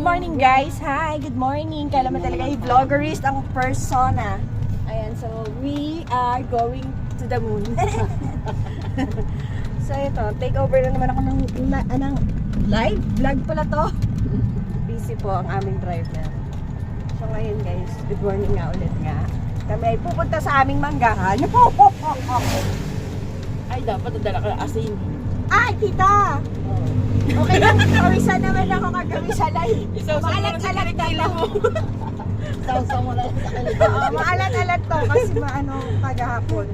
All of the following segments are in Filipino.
morning guys! Hi! Good morning! Kailan talaga yung vloggerist ang persona. Ayan, so we are going to the moon. So ito, take over na naman ako ng live vlog pala to. Busy po ang aming driver. So ngayon guys, good morning nga ulit nga. Kami ay pupunta sa aming manggahan. Ay, dapat nadala ka asin. Ay, tita! Okay lang, kawisan naman ako kagawisanay. Maalat-alat na to. Sausaw mo lang sa kanila. Oo, maalat-alat to kasi maano kagahapon.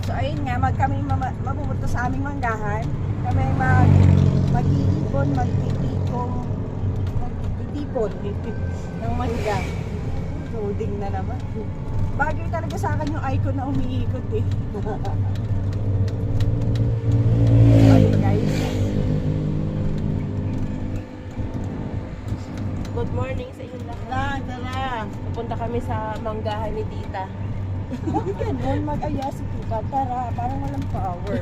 So ayun nga, kami mapupunta sa aming manggahan. Kami mag-iipon, magtitipon ng mangga. Loading na naman. Bagay talaga sa akin yung icon na umiikot eh. Ayun guys. Good morning sa inyo lahat. Tara. Pupunta kami sa manggahan ni tita. Bakit ganun? Mag-aya si tita. Tara, parang walang power.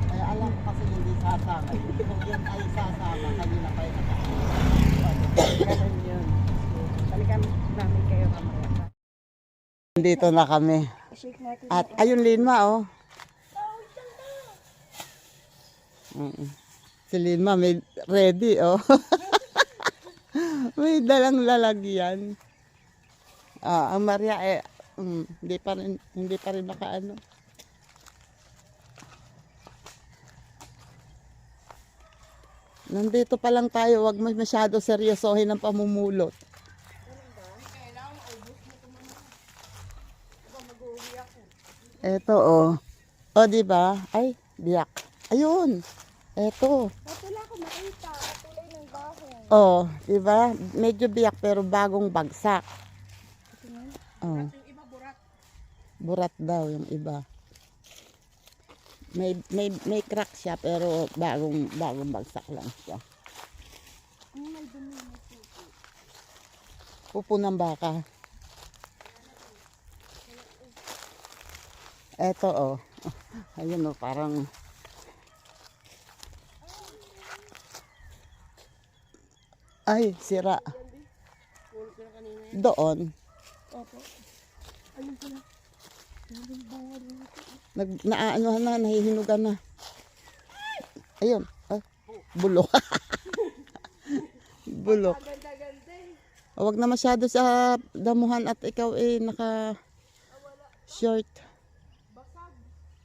Kaya alam ko kasi hindi sasama. Kung yan ay sasama, kanina pa yung nakakita. Ganun yun. Balikan namin kayo mamaya. Dito na kami. Shake natin. At ayun Linma oh. Si Linma may ready oh. May dalang lalagyan. Ang Maria hindi pa rin nakaano. Nandito pa lang tayo, wag masyado seryosohin ang pamumulot. Eto oh. Oh, di ba? Ay, biyak. Ayun. Eto. Wala ko makita. Tulay ng bahay. Oh, di ba? Medyo biyak pero bagong bagsak. Oh. Burat daw yung iba. May crack siya pero bagong bagsak lang siya. Pupo ng baka. Eto oh. Ayun oh, parang ay, sira. Doon. Naaanohan na, nahihinugan na. Ayun. Bulok. Bulok. Huwag na masyado sa damuhan at ikaw naka short.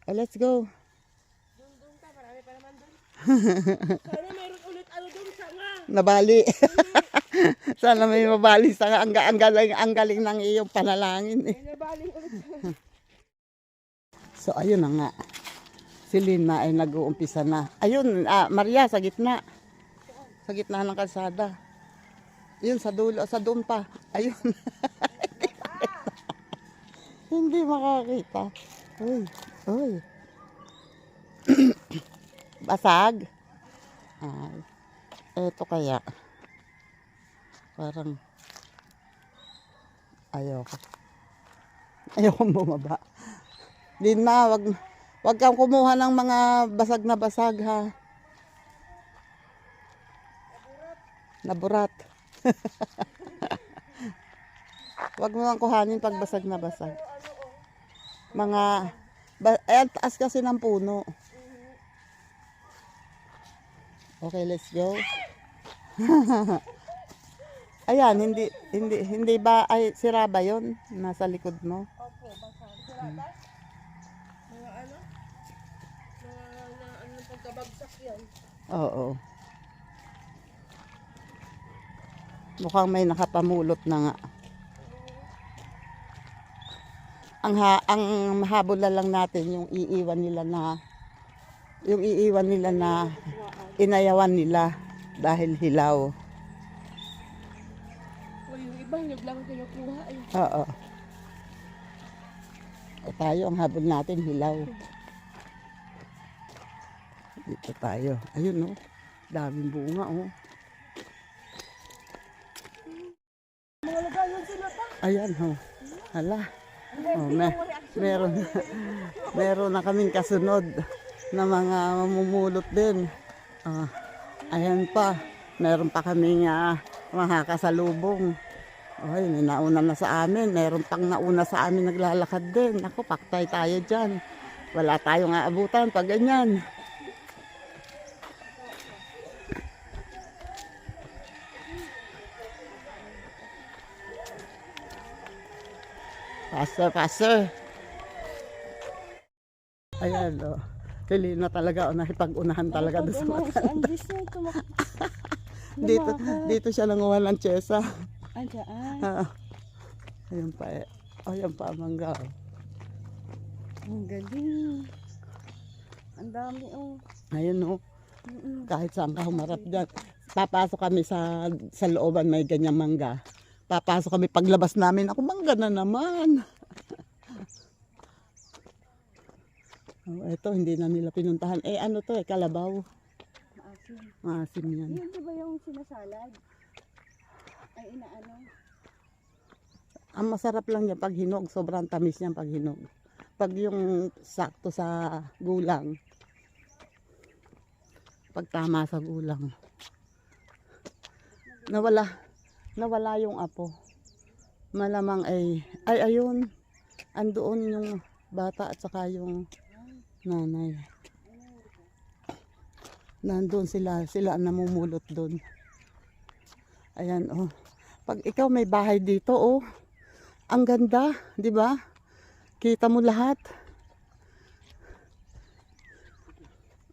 Let's go. Doon ka, marami pa naman doon. Sana meron ulit doon sanga. Nabali. Sana may mabali sa ang galing ng iyong panalangin eh. Nabaling ulit. So ayun na nga. Si Lina ay nag-uumpisa na. Ayun, Maria sa gitna. Sa gitna ng kalsada. Yun sa dulo, sa doon pa. Ayun. Hindi makakita. Uy, uy. Basag. Ay. Eto kaya. Parang ayoko bumaba. Lina, wag kang kumuha ng mga basag na basag ha. Naburat. Wag mo lang kuhanin pag basag na basag. Mga taas kasi ng puno. Okay, let's go. Ayan, hindi ba ay sira ba 'yon nasa likod mo? Opo, basta. Sira ba? Mga ano? Mga pagkabagsak yan. Oo. Mukhang may nakapamulot na nga. Ang mahabol na lang natin yung iiwan nila na inayawan nila dahil hilaw. O yung iba, yung lang kinukuha eh. Oo. Tayo, ang habol natin hilaw. Dito tayo. Ayun oh. Daming bunga oh. Ayan oh. Hala. Oh, meron na kaming kasunod na mga mamumulot din. Ayan pa, meron pa kaming makakasalubong. Ay, may nauna na sa amin. Meron pang nauna sa amin naglalakad din. Ako, paktay tayo dyan. Wala tayong aabutan pag ganyan. Faster, faster. Ayan, o. Pili na talaga, o, nakipag-unahan talaga doon sa mata. Andres na tumakbo. Dito siya nanguha ng tiyesa. Andyan. Ayun pa eh. Ayan pa ang mangga. Oh. Ang galing. Ang dami oh. Ayun oh. Kahit saan ka humarap dyan. Papasok kami sa looban, may ganyang mangga. Papasok kami, paglabas namin, ako mangga na naman. Oh, eto, hindi na nila pinuntahan. Eh ano to eh, kalabaw. Maasim. Maasim yan. Yun di ba yung sinasalad? Ay inaano? Ang masarap lang yan pag hinog, sobrang tamis niyan pag hinog. Pag yung sakto sa gulang, pag tama sa gulang. Nawala yung apo. Malamang ay ayun, andoon yung bata at saka yung nanay. Nandun sila ang namumulot doon. Ayan oh. Pag ikaw may bahay dito oh, ang ganda, di ba? Kita mo lahat.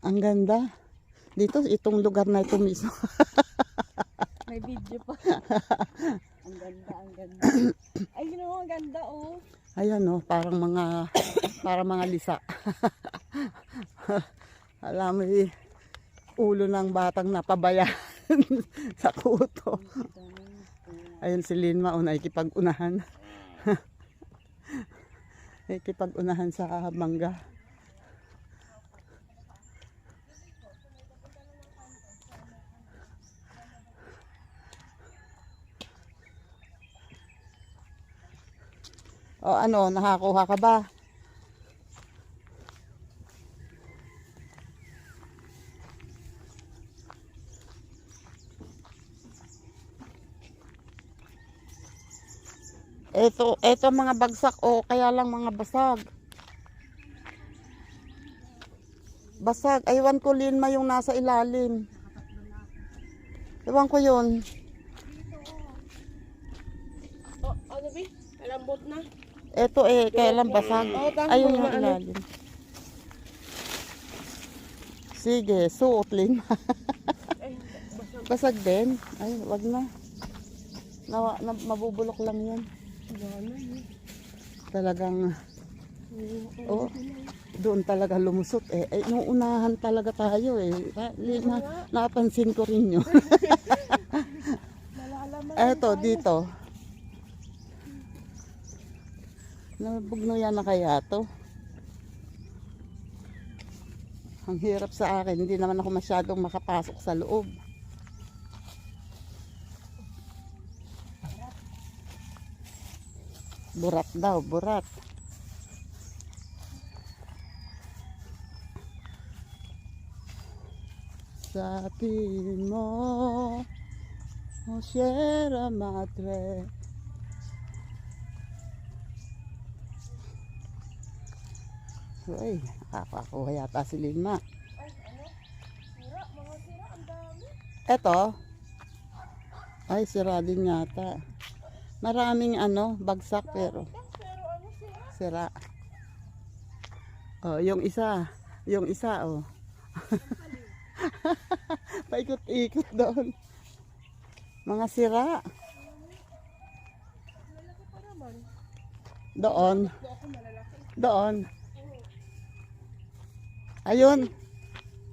Ang ganda. Dito itong lugar na ito mismo. May video pa. Ang ganda, ang ganda. Ay, you know, ang ganda oh. Ayan oh, parang mga lisa. Alam mo ulo ng batang napabaya sa kuto. Ayun si Linma o nakikipag-unahan. Nakikipag-unahan sa mangga. O ano, nakakuha ka ba? Ito mga bagsak o kaya lang mga basag. Basag. Aywan ko Linma yung nasa ilalim. Ewan ko yun. Oh, ano ba? Malambot na. Ito kaya lang basag. Ayun yung ano. ilalim. Sige, suot Linma. Ay, Basag basag. din. Ay, wag na. Mabubulok lang yan. Talagang oh, doon talaga lumusot nung unahan talaga tayo napansin ko rin yun. Eto dito nabugno yan na kaya to. Ang hirap sa akin, hindi naman ako masyadong makapasok sa loob. Burat daw, burat. Sa atin mo, o Sierra Madre. Uy, nakakakuha yata si Linma. Sira, mga sira, ang dami. Eto, ay sira din yata. Maraming bagsak pero Pero ano sira? sira. Oh, yung isa oh. Paikot-ikot doon. Mga sira. Malaki pa naman. Doon. Ako malalaki. Doon. Ayun.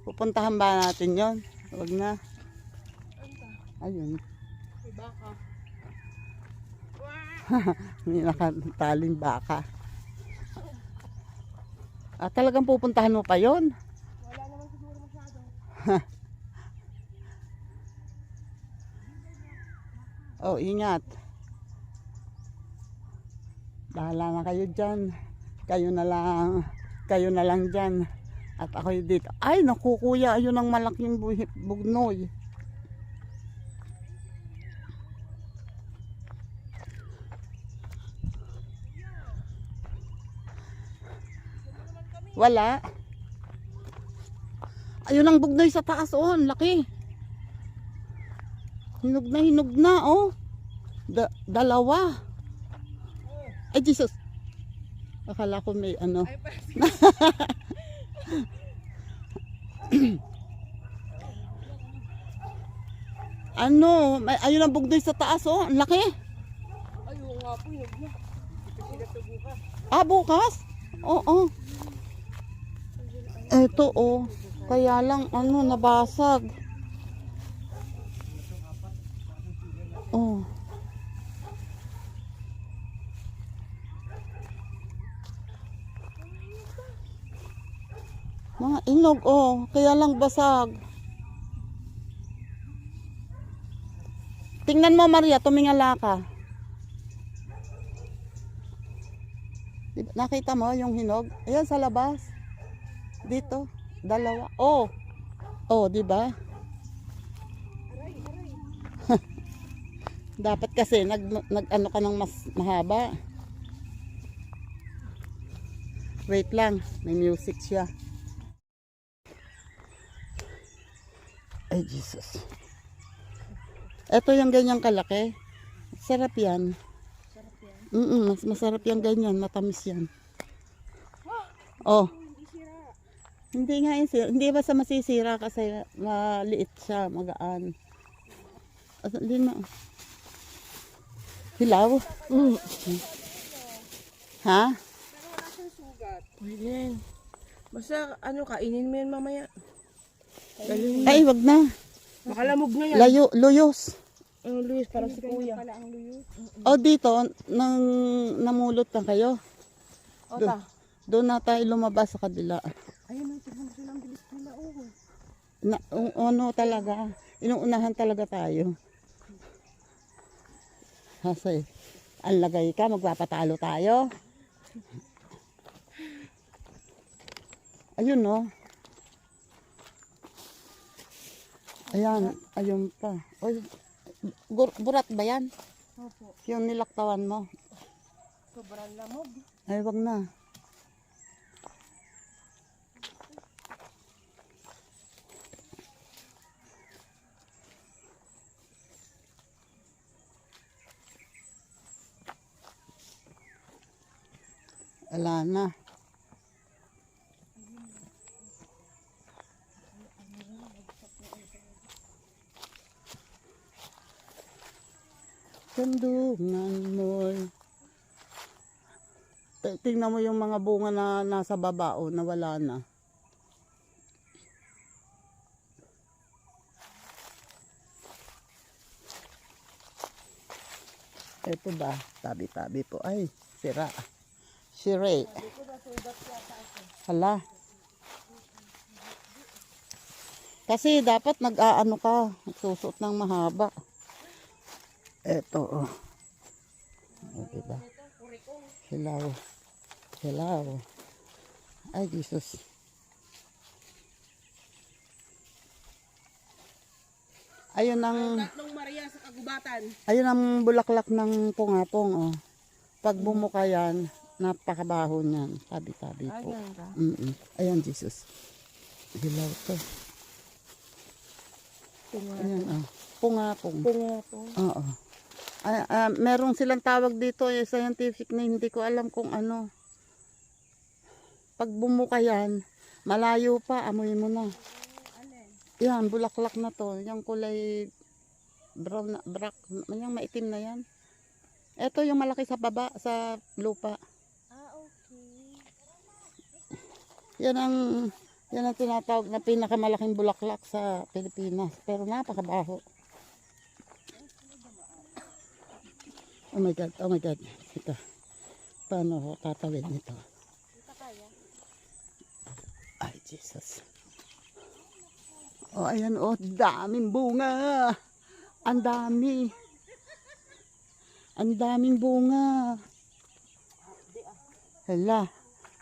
Pupuntahan ba natin yon? Huwag na. Ayun. May baka. May nakataling baka. Talagang pupuntahan mo pa yon? Wala naman siguro masyado. Oh, ingat. Bahala na kayo dyan. Kayo na lang dyan. At ako dito. Ay, naku kuya, ayun ang malaking bugnoy. Wala. Ayun ang bugnoy sa taas, oh. Ang laki. Hinog na, oh. Dalawa. Ay, Jesus. Akala ko may ano. Ay, parang Ano, ayun ang bugnoy sa taas, oh. Ang laki. ayun nga po, yun na. Ito sila ito bukas. Ah, bukas? Oo. Eto, oh. Kaya lang, ano, nabasag. Oh. Mga inog, oh. Kaya lang basag. Tingnan mo, Maria, tumingala ka. Diba, nakita mo yung hinog? Ayan sa labas. Dito, dalawa. Oh. Oh, di ba? Dapat kasi nag ano ka ng mas mahaba. Wait lang, may music siya. Ay, Jesus. Ito yung ganyang kalaki. Sarap yan. Sarap yan. Mas masarap yung ganyan. Matamis yan. Oh. Hindi sira. Hindi nga yun. Hindi basta masisira kasi maliit siya. Magaan. Hindi na. Hilaw? Ha? Pero wala siyang sugat. Pwede yan. Basta ano, kainin mo yan mamaya. Galing. Ay, wag na. Makalamog na yan. Luyos. Ang Luis, parang si Kuya. O dito, nang namulot na kayo. O ta. Doon na tayo lumabas sa kabila. Ayun ang tignan sila, ang bilis nila. Oh. Ano talaga, inuunahan talaga tayo. Kasi, ang lagay ka, magpapatalo tayo. Ayun no. Ayan, ayun pa. Oy, burat ba yan? Opo. Yung nilaktawan mo. Sobrang lamog. Ay, wag na. Wala na. Kandungan mo'y. Tingnan mo yung mga bunga na nasa babao na wala na. Ito ba? Tabi-tabi po. Ay, sira. Sire. Hala. Kasi dapat nag-aano ka. Nagsusot ng mahaba. Ito, oh. O, diba? Hilaw. Hilaw. Ay, Jesus. Ayun ang, Tatlong Maria sa kagubatan. ayun ang bulaklak ng pungapong, oh. Pag bumuka yan, napakabaho niyan. Tabi-tabi po. ganda. Ayan, Jesus. Hilaw to. Ayan, oh. Pungapong. Bunga po. Oo. Meron silang tawag dito, scientific na hindi ko alam kung ano. Pag bumuka yan, malayo pa, amoy mo na. Yan, bulaklak na to. Yung kulay brown, black, yung maitim na yan. Ito yung malaki sa baba, sa lupa. Okay. Yan ang tinatawag na pinakamalaking bulaklak sa Pilipinas. Pero napakabaho. Oh my God, oh my God. Ito. Paano ako tatawid nito? Ay, Jesus. Oh, ayan, oh, daming bunga. Ang dami. Ang daming bunga. Hala,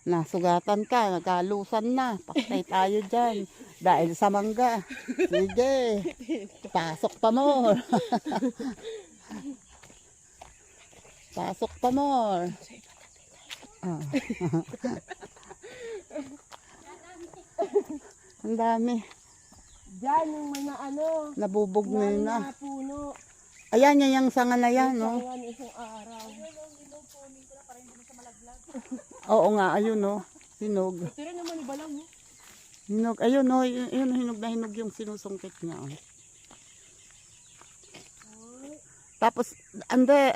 nasugatan ka, nagkalusan na. Patay tayo dyan. Dahil sa mangga. Sige. Pasok pa more. Pasok pa more. Ah. Ang dami. Diyan yung mga Nabubog na yun na. mga puno. Ayan yan yung sanga na yan, no? Ayan, isang araw. Oo nga, ayun, no? Hinog. Tira naman iba lang, no? Hinog, ayun, no? Yun, hinog na hinog yung sinusungkit niya, oh. Tapos, ande,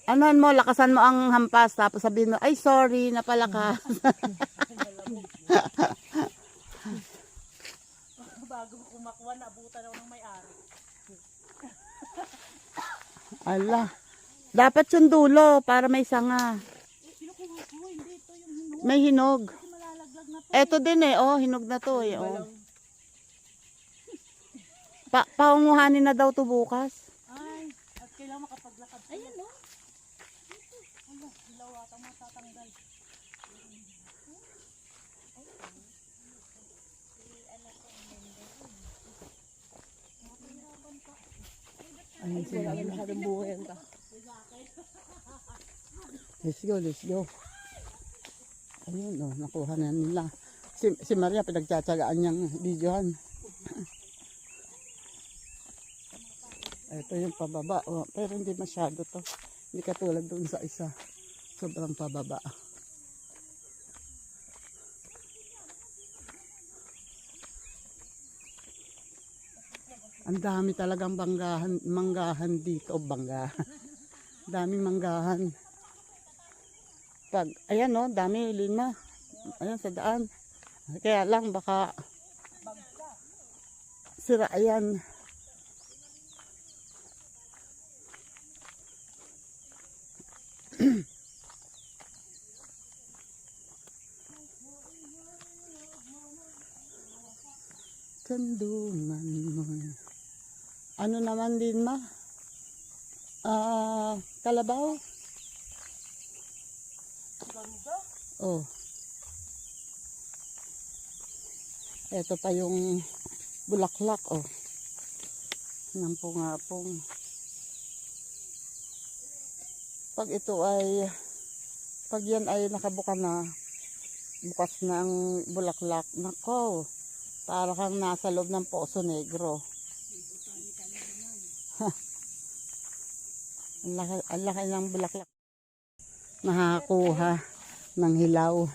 anuhan mo, lakasan mo ang hampas, tapos sabihin mo, ay, sorry, napalakas. Bago kumakuha, naabutan ako ng may-ari. Ala, dapat yung dulo para may sanga. Kinukuha ko, hindi ito yung hinog. May hinog. Kasi malalaglag na to. Eto din eh, oh, hinog na to eh, oh. Paunguhanin na daw to bukas. Ay, at kailangan makapaglakad. Ayan, no? Wala, ilaw ata matatanggal. Ayun sila. Wala masyadong buhay yan ta. Let's go, let's go. Ayun, oh, nakuha na nila. Si Maria, pinagtsatsagaan niyang videohan. Ito yung pababa, oh, pero hindi masyado to. Hindi katulad doon sa isa. Sobrang pababa. Ang dami talagang manggahan dito, banggahan. Daming manggahan. Pag, ayan no, dami lima. Ayan sa daan. Kaya lang baka sira ayan. Kandungan mo. Ano naman din ma? Kalabaw? Ganda. Oh. Ito pa yung bulaklak, oh. Nampung-apong. Pag ito ay, pag yan ay nakabuka na, bukas na ang bulaklak, nako, para kang nasa loob ng Poso Negro. Ang laki ng bulaklak. Nakakuha ng hilaw.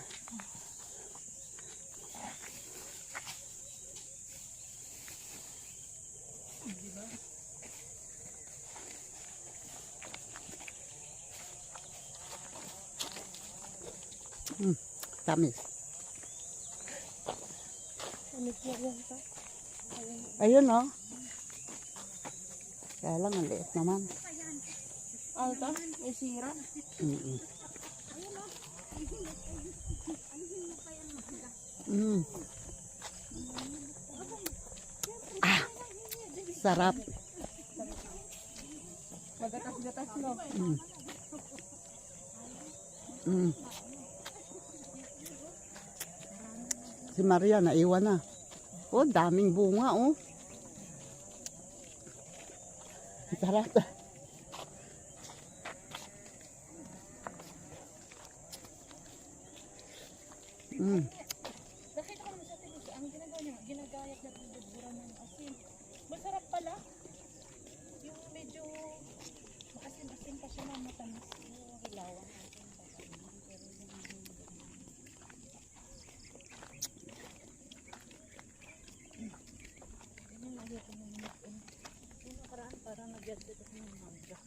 Tamis. Tamis na yan ta. Ayun oh. Kaya lang ang liit naman. Ano ta? May sira? Mm-mm. Mm. Sarap. Magatas-gatas no? Mm. Mm. Si Maria naiwan na. Oh, daming bunga oh. Sarap. Mm. Nakita ko naman sa TV, ang ginagawa niya, ginagayat na bubura ng asin. Masarap pala. Yung medyo maasin-asin pa siya na matamis. Yung hilawan. Ganyan lagi ako ng nipon. Yung nakaraan parang nag-adjust ako ng mangga.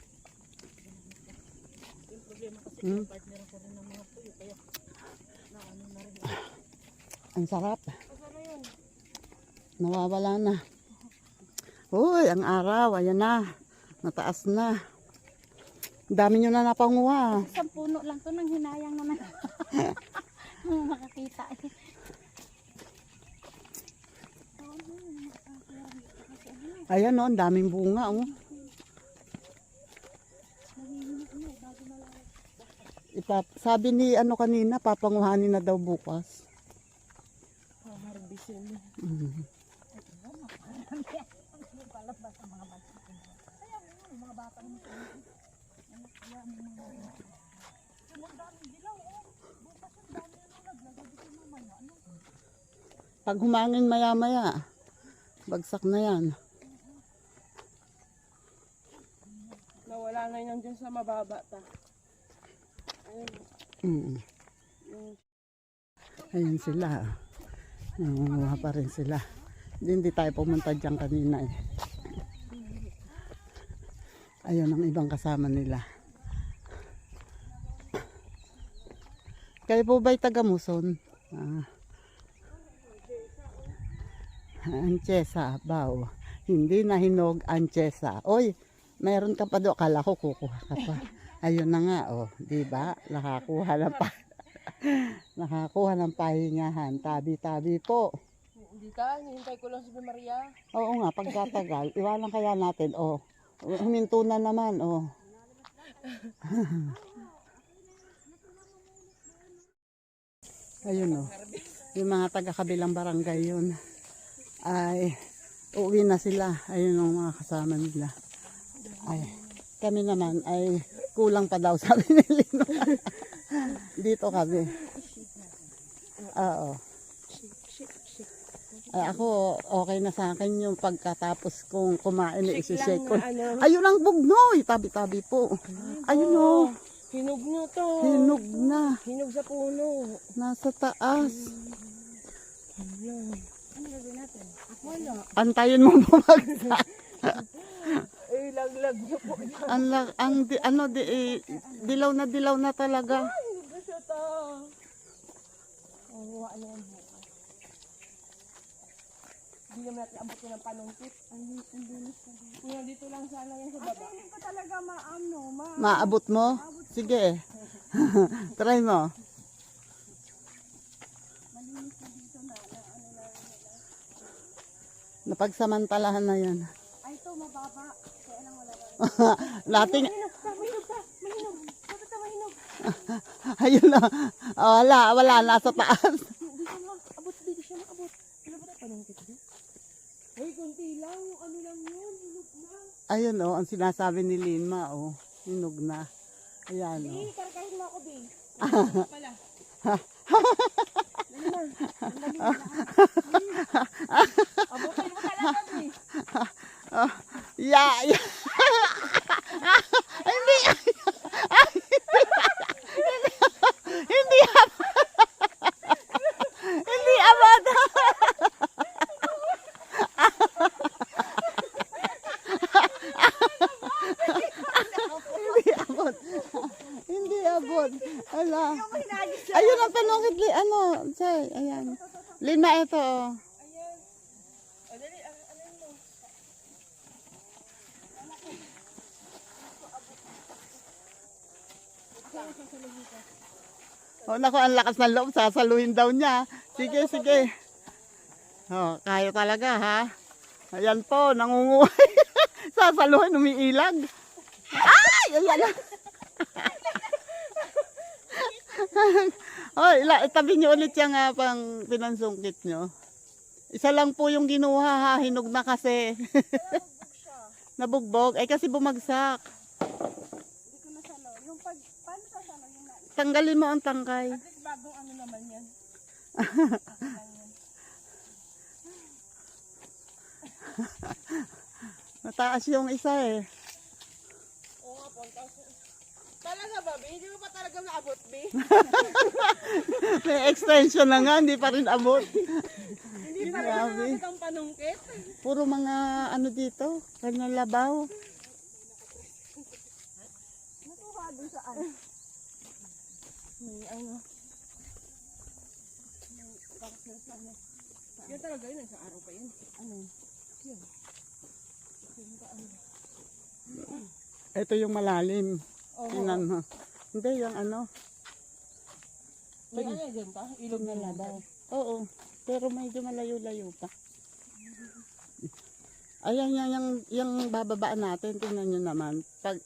Yung problema kasi yung partner ko rin ng mga puyo. Kaya na ano na rin. Ang sarap. Ano yun? Nawawala na. Uy, ang araw. Ayan na. Mataas na. Ang dami nyo na napanguha. Isang puno lang to nang hinayang naman. Makakita eh. Ayan oh, ang daming bunga oh. Sabi ni ano kanina, papanguhanin na daw bukas. Harbisin. Pag humangin maya-maya, bagsak na yan. Nawala na yun dyan sa mababa ta. Mm. Ayun sila. Nangunguha pa rin sila. Hindi tayo pumunta dyan kanina eh. Ayun ang ibang kasama nila. Kayo po ba'y taga-Muson? Anchesa, baw. Hindi na hinog Anchesa. Oy, meron ka pa do. Akala ko kukuha ka pa. Ayun na nga, oh. Diba? Nakakuha ng nakakuha ng pahingahan. Tabi-tabi po. Hindi ka, hinihintay ko lang si Maria. Oo nga, pagkatagal. Iwanan kaya natin, oh. Huminto na naman, oh. Ayun, oh. Yung mga taga-kabilang barangay yun. Ay, uuwi na sila. Ayun ang mga kasama nila. Ay, kami naman ay kulang pa daw sabi ni Lino. Dito kami. Oo. Ay, ako, okay na sa akin yung pagkatapos kong kumain, isi-shake ko. Ayun ang bugnoy, tabi-tabi po. Ayun o, Hinog na to. hinog na. Hinog sa puno. Nasa taas. Ano gagawin natin? Wala. Antayin mo bumagsak. Eh, laglag niyo po. Dilaw na talaga. Hinog na siya ta. Oh, ano yan? Hindi naman natin abutin ng panungkit. Ang dinis na dito. Kuya, dito lang sana yan sa baba. Hindi ko talaga Maabot mo? Sige. Try mo. Napagsamantalahan na yan. Ay, ito, mababa. Kaya lang wala lang. Lating, Mahinog ka, mahinog ka, mahinog. Bakit ka mahinog? ayun na. Oh, wala, nasa taas. Hindi siya makabot, hindi siya makabot. Ano ba tayo panungkit niya? Ay, konti lang. Ano lang yun, hinog na. Ayun oh, ang sinasabi ni Linma oh, hinog na. Ayan oh. Eh, karkahin mo ako, Bing. Pala. Abutin mo talaga, Bing. Yeah. Hindi. Hindi abot. Hindi abot. Hindi abot. Hindi abot. Ala. Ayun ang panungkit. Ano? Say, ayan. Lina ito. Oh. O, dali, ano mo? Oh, naku, ang lakas ng loob. Sasaluhin daw niya. Sige, sige. Oh, kaya talaga, ha? Ayan po, nangunguhay. Sasaluhin, umiilag. Ay! Ayan. Oh, itabi niyo ulit yung pang pinansungkit niyo. Isa lang po yung ginuha, ha? Hinog na kasi. Nabugbog. Ay, kasi bumagsak. Hindi ko nasalo. Yung paano sasalo? Yung Tanggalin mo ang tangkay. At least bagong ano naman yan. Mataas yung isa eh. Oo nga po, talaga ba, Bi? Hindi mo pa talaga naabot, Bi? May extension na nga, hindi pa rin abot. Hindi pa rin naabot ang panungkit. Puro mga ano dito, kanyang labaw. nakuha doon saan? May ano. Yan talaga yun, sa araw pa yun. Ano? Yun. Ito yung malalim. Oo. Tingnan mo. Hindi, yung ano. May ano dyan pa? Ilog na labaw. Oo, pero medyo malayo-layo pa. Ayan yung bababaan natin. Tingnan nyo naman. Pag,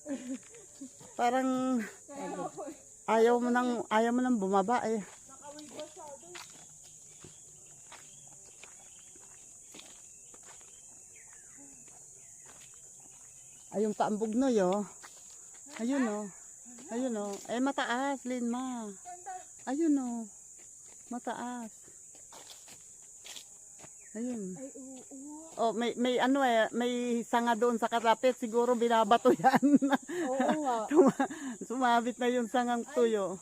parang ayaw mo nang bumaba eh. Nakawig ba siya doon? Ayun pa ang bugnoy oh. Ayun oh. Ayun oh. Eh mataas, Linma. Ayun oh. Mataas. Ayun. Ay, oo. Oh, may ano may sanga doon sa karapet. Siguro binabato yan. Oo nga. Sumabit na yung sangang tuyo.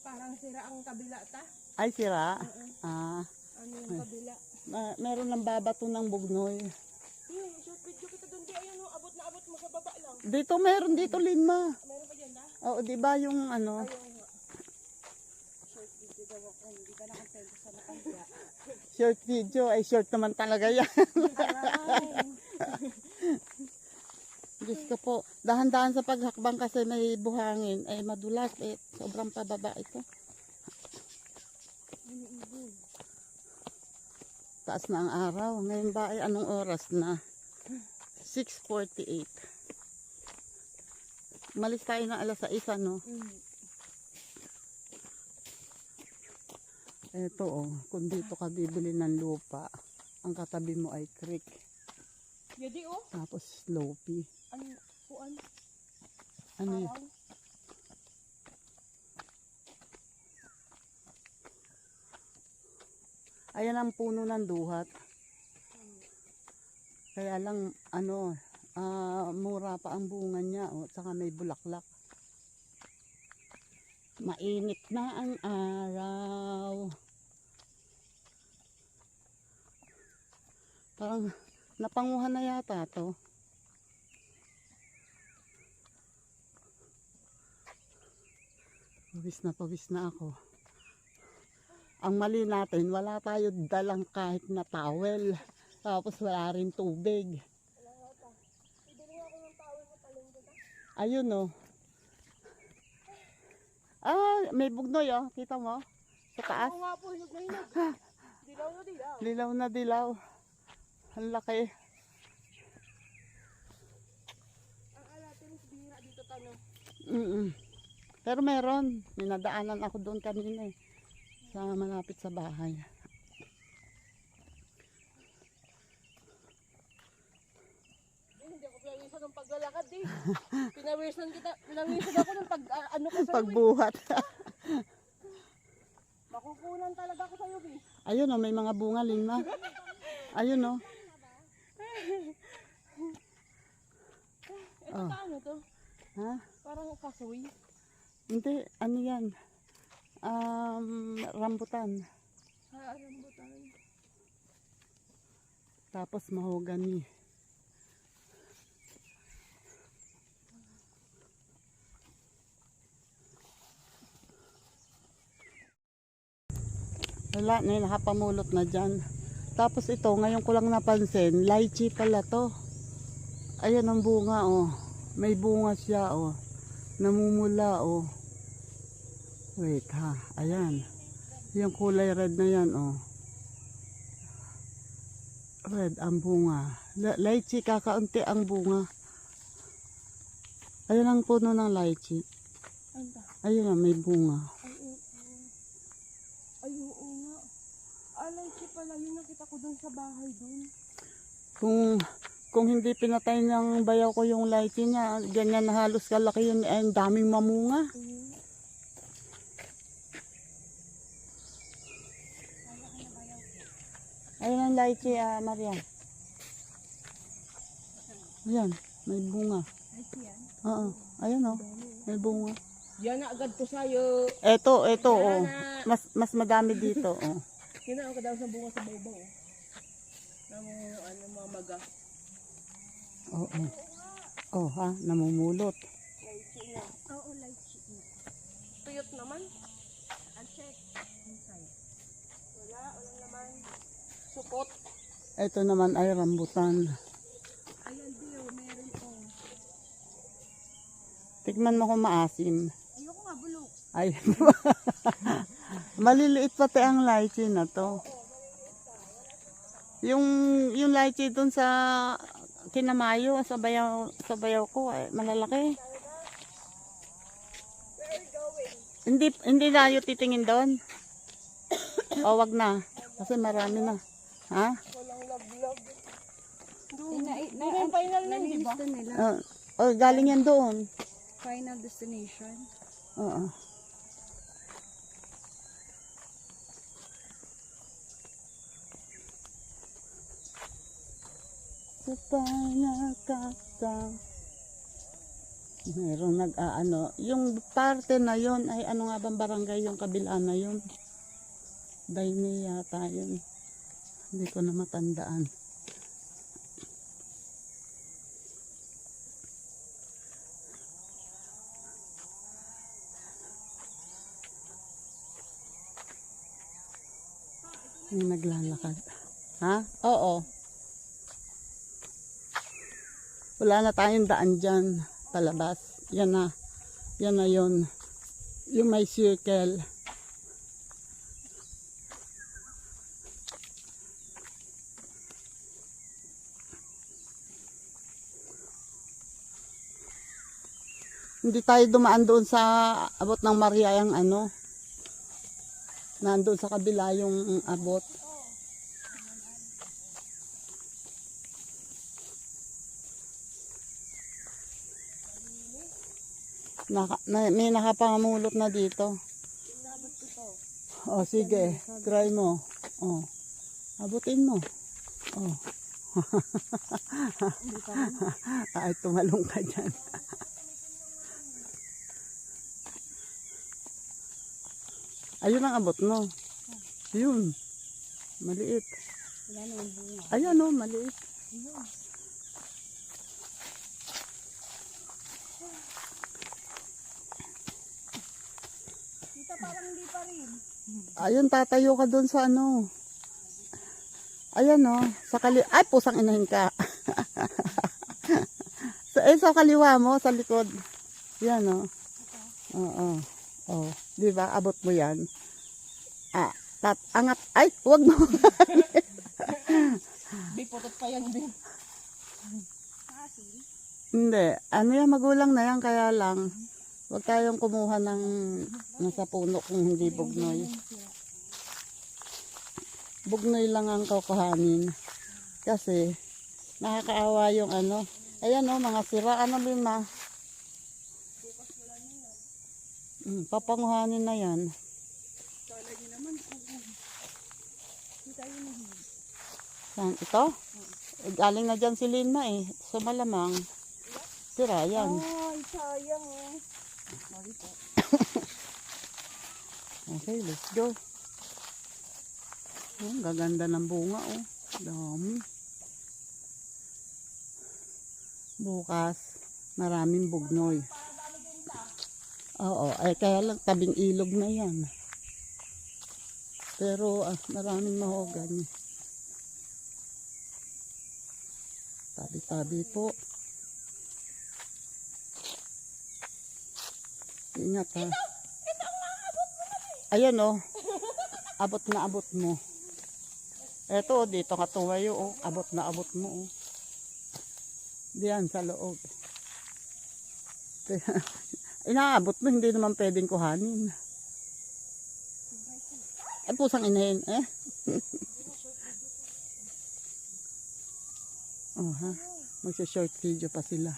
Parang sira ang kabila ta. Ay, sira. Ah, Ano yung kabila? meron ng babato ng bugnoy. Yung short video kita doon. Di ayun, abot na abot mo sa baba lang. Dito meron dito Linma. Meron pa dyan na? Oo, di ba yung ano? Ayun nga. Short video daw ako. Hindi ka nakasento sa nakaya. Short video ay short naman talaga yan. Aray. Diyos ko po, dahan-dahan sa paghakbang kasi may buhangin, ay madulas, sobrang pababa ito. Taas na ang araw. Ngayon ba ay anong oras na? 6:48. Malis tayo ng alas 6, no? Eto, oh, kung dito ka bibili ng lupa, ang katabi mo ay creek, Yadi oh. tapos sloppy. Ano? Kuan? Ano yun? Parang. Ayan ang puno ng duhat. Kaya lang, ano, mura pa ang bunga niya. O, saka may bulaklak. Mainit na ang araw. Parang napanguhan na yata to. Pawis na ako. Ang mali natin, wala tayo dalang kahit na towel. Tapos wala rin tubig. Ayun oh. Ah, may bugnoy oh. Kita mo? Sa taas. Oo nga po, hinog na hinog. Dilaw na dilaw. Dilaw na dilaw. Ang laki. Ang alatin is bihira dito tanong. Pero meron. Minadaanan ako doon kanina eh. Sa malapit sa bahay. Hindi ako pinawisan ng paglalakad eh. Pinawisan ako ng ano ko sa'yo Pagbuhat. Makukunan talaga ako sa'yo eh. Ayun oh, may mga bunga Lingma. Ayun oh. Ito paano to? Ha? Parang kasoy. Hindi, ano yan? Rambutan. Rambutan. Tapos mahogany. Wala na yun, nakapamulot na dyan. Tapos ito, ngayon ko lang napansin, lychee pala to. Ayan ang bunga oh. May bunga siya oh. Namumula oh. Wait ha, ayan. Yung kulay red na yan oh. Red ang bunga. Lychee, kakaunti ang bunga. Ayan ang puno ng lychee. Ayun na, may bunga. Ay, oo nga. Lychee pala, yun nakita ko dun sa bahay dun. Kung hindi pinatay ng bayaw ko yung lychee niya, ganyan na halos kalaki yun, ang daming mamunga. Ayun ang lychee, Maria. Ayan, may bunga. Oo, ayun oh, may bunga. Yan na agad ko sa'yo. Eto, oh. Mas madami dito, oh. Kinaan ka daw sa bunga sa bawbaw. Mga maga. Oo. Oh, ha, namumulot. Lychee nga. Oo, lychee nga. Tuyot naman. I'll check inside. Walang naman. Supot. Ito naman ay rambutan. Ayan, Dio, meron po. Tikman mo kung maasim. Ayoko nga, bulok. Ay, maliliit pati ang lychee na to. Yung lychee dun sa Kinamayo, sa bayaw ko, ay malalaki. Hindi tayo titingin doon. O, wag na. Kasi marami na. Ha? Walang laglag. Doon yung final na, di ba? Galing yan doon. Final destination. Oo. sa panakata. Meron nag-aano. Yung parte na yon ay ano nga bang barangay yung kabila na yun? Daini yata yun. Hindi ko na matandaan. May naglalakad. Ha? Oo. Wala na tayong daan dyan. Palabas. Yan na. Yan na yun. Yung may circle. Hindi tayo dumaan doon sa abot ng Maria yung ano. Nandoon sa kabila yung abot. May nakapamulot na dito. Oh, sige. Try mo. Oh. Abutin mo. Oh. Ay, tumalong ka dyan. Ayun ang abot mo. Yun. Maliit. Wala naman bunga. Ayan o, maliit. Ayun. Tita, parang hindi pa rin. Ayun, tatayo ka doon sa ano. Ayan o, sa kali... Ay, pusang inahin ka. sa kaliwa mo, sa likod. Yan o. Oo. Oh, di ba? Abot mo yan. Angat. Ay, wag mo. Di, putot pa yan, Bi. Hindi. Ano yan, magulang na yan. Kaya lang, wag tayong kumuha ng nasa puno kung hindi bugnoy. Bugnoy lang ang kukuhanin. Kasi, nakakaawa yung ano. Ayan o, mga sira. Ano, Lima? Papanguhanin na yan. Saan? Ito? Galing na dyan si Lina eh. So malamang. Sira yan. Ay, sayang oh. Okay, let's go. Oh, gaganda ng bunga oh. Dami. Bukas, maraming bugnoy. Oo, ay kaya lang tabing ilog na yan. Pero maraming mahogany. Tabi-tabi po. Ingat ha. Ito ang abot mo na. Ayan oh. Abot na abot mo. Eto dito ka tumayo oh. Abot na abot mo oh. Diyan sa loob. Inaabot mo, hindi naman pwedeng kuhanin. Ay, pusang inahin, eh. Oh, ha? Magsa-short video pa sila.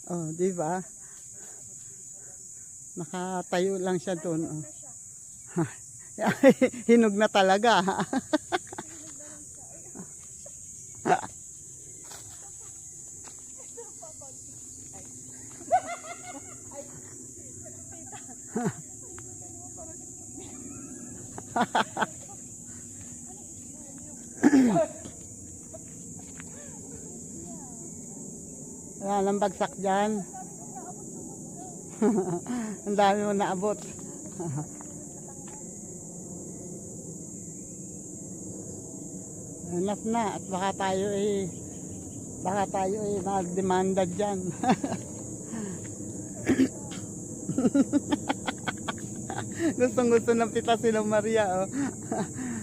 Oh, di ba? Nakatayo lang siya doon, oh. Hinog na talaga. Wala nang bagsak dyan. Ang dami mo naabot. Enough na at baka tayo mag-demanda dyan. Gustong-gusto ng pitasin ng Maria, oh.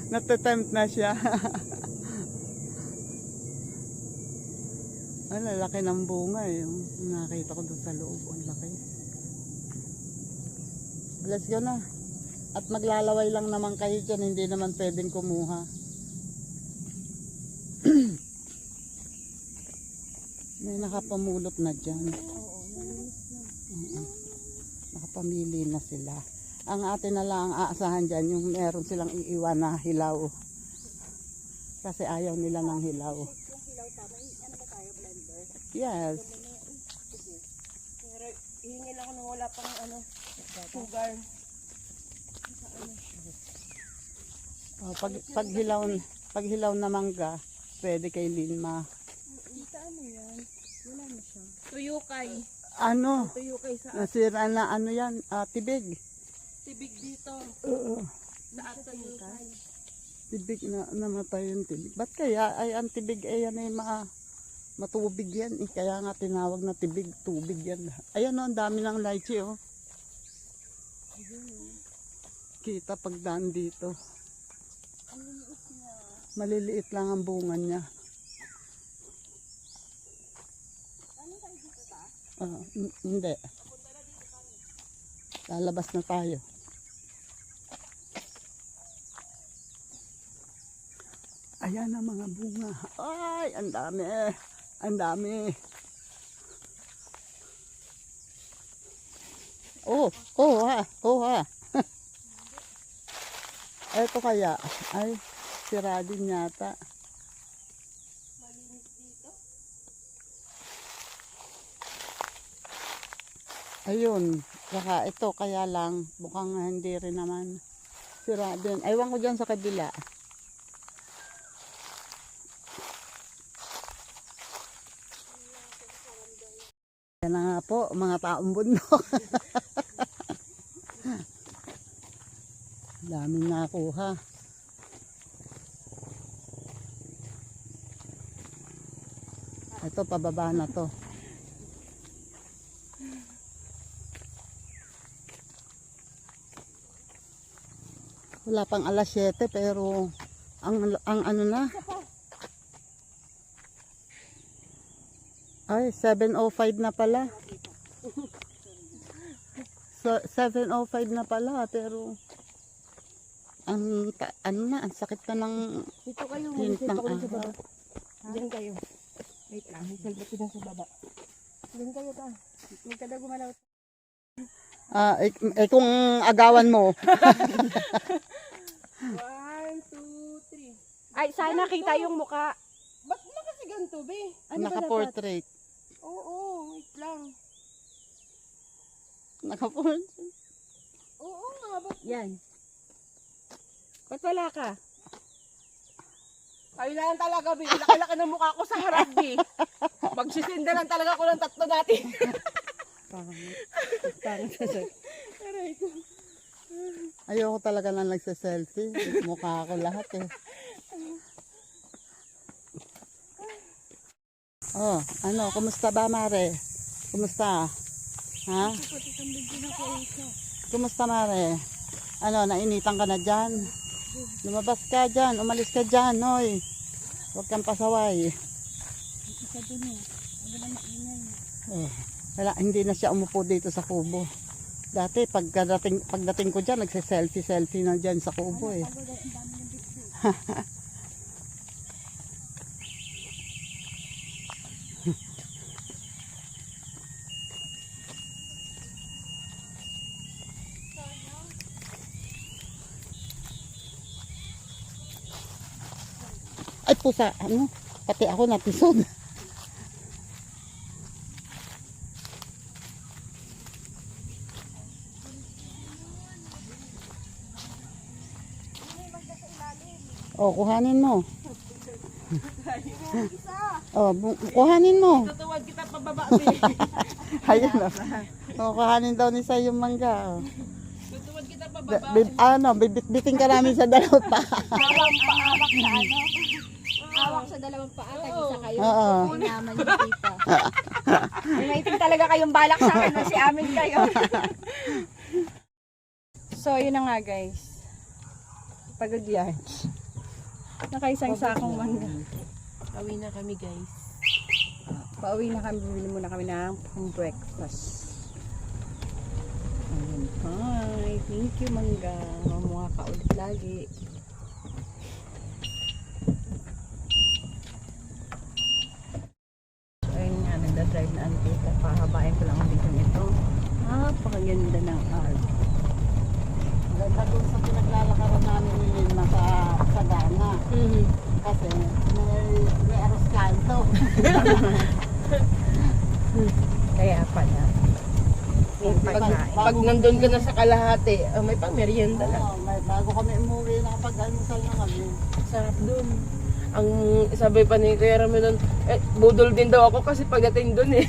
Natatempt na siya. Ang lalaki ng bunga eh. Nakita ko doon sa loob. Ang laki. Let's go na. At maglalaway lang naman kayo dyan. Hindi naman pwedeng kumuha. May nakapamulot na dyan. Oo, malinis na. pamili na sila. Ang atin na lang aasahan dyan, yung meron silang iiwan na hilaw. Kasi ayaw nila ng hilaw. Yung hilaw tama, ano ba tayo, blender? Yes. Pero hingin ako nung wala pang ano, sugar. Oh, pag hilaw na mangga, pwede kay Linma. Dito ano yan? Wala na siya. Tuyukay. Ano? Tuyukay sa Nasira na ano yan, tibig. Tibig dito. Oo. Sa tuyukay. Tibig na namatay yung tibig. Ba't kaya ay ang tibig ay yan ay matubig yan eh. Kaya nga tinawag na tibig, tubig yan. Ayan o, ang dami ng lychee oh. Kita pagdaan dito. Maliliit lang ang bunga niya. Hindi. Lalabas na tayo. Ayan ang mga bunga. Ay, ang dami. Ang dami. Oh ha. Eto kaya. Ay, sira din yata. Ayun. Saka ito kaya lang. Mukhang hindi rin naman. Sira din. Aywan ko dyan sa kabila. Yan na nga po, mga taong bundok. Daming nakuha. Ito, pababa na to. Wala pang alas 7 pero ang ano na. Ay, 7:05 na pala. So, 7:05 na pala pero ano na, ang sakit na ng dito kayo, hint ng ako sa baba. araw. Diyan kayo. Wait lang, may salbat ko sa baba. Diyan kayo ta. May kada gumalaw. Kung agawan mo. 1, 2, 3. Ay, sana kita yung muka. Ba't na kasi ganito, be? Ano ba dapat? Naka-portrait. Oo, wait lang. Naka-portrait. Oo nga, ba't? Yan. Ba't wala ka? Ayun na lang talaga, Bi. Laki-laki ng mukha ko sa harap, Bi. Magsisinda lang talaga ako ng tatlo natin. Ayoko talaga na nagsa-selfie. Mukha ko lahat eh. Oh, ano, kumusta ba, Mare? Kumusta? Ha? Kumusta, Mare? Ano, nainitan ka na dyan? Lumabas ka dyan, umalis ka dyan, hoy. Huwag kang pasaway. Oh, wala, hindi na siya umupo dito sa kubo. Dati, pagdating ko dyan, nagse-selfie na dyan sa kubo eh. Ay pusa, ano? Pati ako natisod. Oh, kuhanin mo. Oh, kuhanin mo. Tutuwag kita pababa, Bi. Ayun oh. Oh, kuhanin daw ni sa yung mangga. Oh. Tutuwag kita pababa. Bibit-biting ka namin sa dalawa pa. Awak sa dalawang paa, tag-isa kayo. Oo. May naman yung tita. May itim talaga kayong balak sa akin, si amin kayo. So, yun na nga guys. Pagod yan. Nakaisang sakong mangga. Awi na kami, guys. Pauwi na kami, bibili muna kami ng breakfast. Ayun, hi. Thank you, mangga. Mamuha ka ulit lagi. So, ayun nga, nagdadrive na ang tita. Pahabain ko lang ang video nito. Napakaganda ng art. Ganda doon sa pinaglalakaran namin ni Lima sa Dana. Kasi may aros kanto. Kaya pala. May pagkain. Pag nandun ka na sa kalahati, may pang merienda na. Oo, bago kami umuwi, nakapag-almusal na kami. Sarap dun. Ang sabi pa ni Kuya Ramon nun, budol din daw ako kasi pagdating dun eh.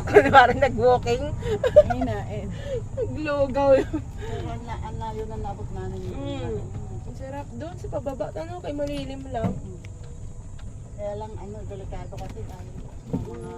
Kunwari nag-walking, Ayun na, naglugaw. Pero ang layo na nabot namin. Ang sarap dun sa pababa. Ano, kay malilim lang. Kaya lang delikado kasi dahil mga